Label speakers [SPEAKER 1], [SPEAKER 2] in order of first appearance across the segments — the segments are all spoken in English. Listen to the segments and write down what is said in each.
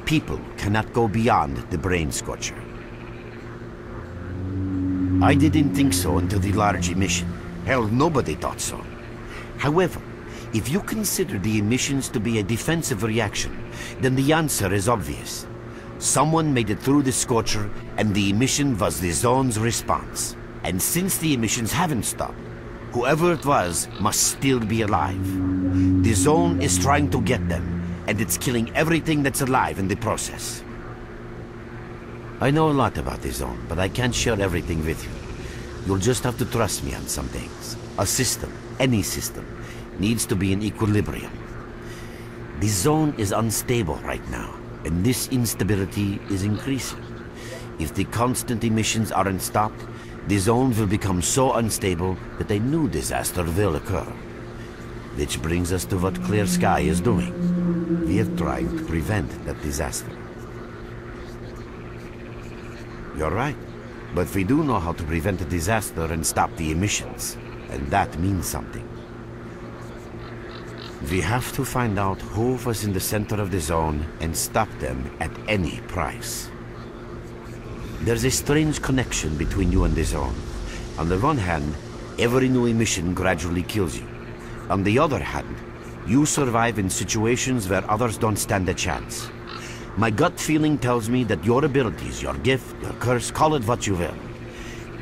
[SPEAKER 1] people cannot go beyond the brain scorcher. I didn't think so until the large emission. Hell, nobody thought so. However, if you consider the emissions to be a defensive reaction, then the answer is obvious. Someone made it through the scorcher, and the emission was the zone's response. And since the emissions haven't stopped, whoever it was must still be alive. The zone is trying to get them, and it's killing everything that's alive in the process. I know a lot about the zone, but I can't share everything with you. You'll just have to trust me on some things. A system, any system, needs to be in equilibrium. The zone is unstable right now, and this instability is increasing. If the constant emissions aren't stopped, the zone will become so unstable that a new disaster will occur. Which brings us to what S.T.A.L.K.E.R is doing. We are trying to prevent that disaster. You're right, but we do know how to prevent a disaster and stop the emissions, and that means something. We have to find out who was in the center of the zone and stop them at any price. There's a strange connection between you and the zone. On the one hand, every new emission gradually kills you. On the other hand, you survive in situations where others don't stand a chance. My gut feeling tells me that your abilities, your gift, your curse, call it what you will,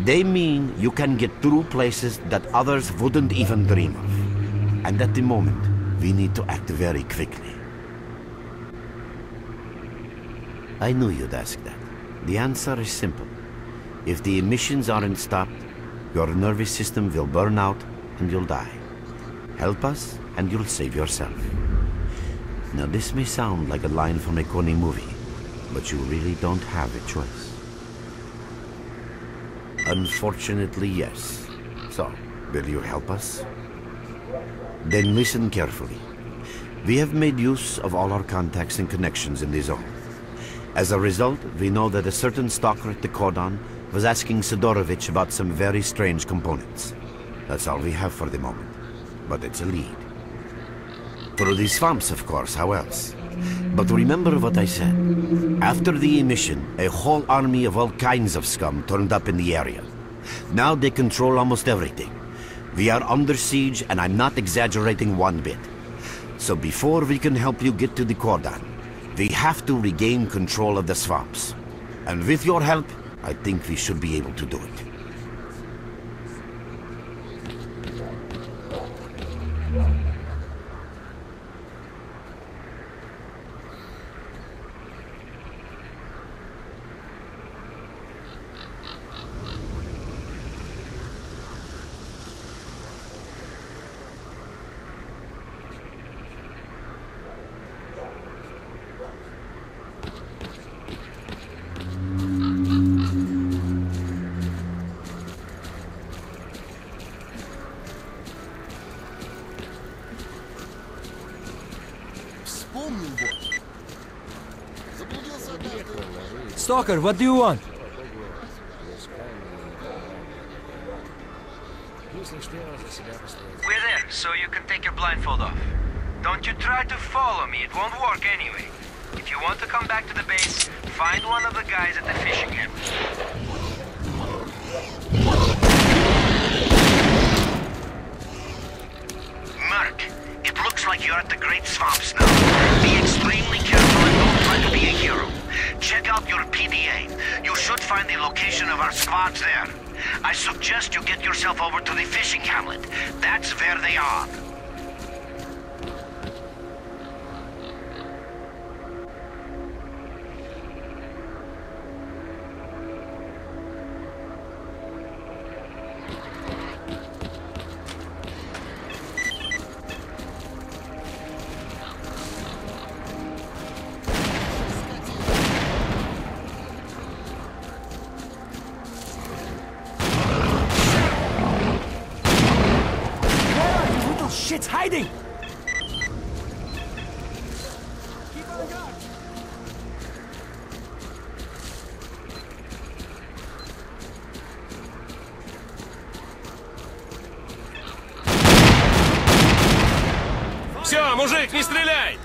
[SPEAKER 1] they mean you can get through places that others wouldn't even dream of. And at the moment, we need to act very quickly. I knew you'd ask that. The answer is simple. If the emissions aren't stopped, your nervous system will burn out and you'll die. Help us and you'll save yourself. Now this may sound like a line from a corny movie, but you really don't have a choice. Unfortunately, yes. So, will you help us? Then listen carefully. We have made use of all our contacts and connections in the zone. As a result, we know that a certain stalker at the cordon was asking Sidorovich about some very strange components. That's all we have for the moment, but it's a lead. Through the swamps, of course, how else? But remember what I said. After the emission, a whole army of all kinds of scum turned up in the area. Now they control almost everything. We are under siege, and I'm not exaggerating one bit. So before we can help you get to the cordon, we have to regain control of the swamps. And with your help, I think we should be able to do it.
[SPEAKER 2] Stalker, what do you want?
[SPEAKER 3] We're there, so you can take your blindfold off. Don't you try to follow me, it won't work anyway. If you want to come back to the base, find one of the guys at the fishing hamlet. Merc, it looks like you're at the Great Swamps now. Be extremely careful and don't try to be a hero. Check out your PDA. You should find the location of our squads there. I suggest you get yourself over to the fishing hamlet. That's where they are.
[SPEAKER 2] Shit's hiding!
[SPEAKER 4] Все, мужик, не стреляй!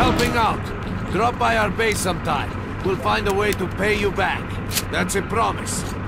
[SPEAKER 2] helping out. Drop by our base sometime. We'll find a way to pay you back. That's a promise.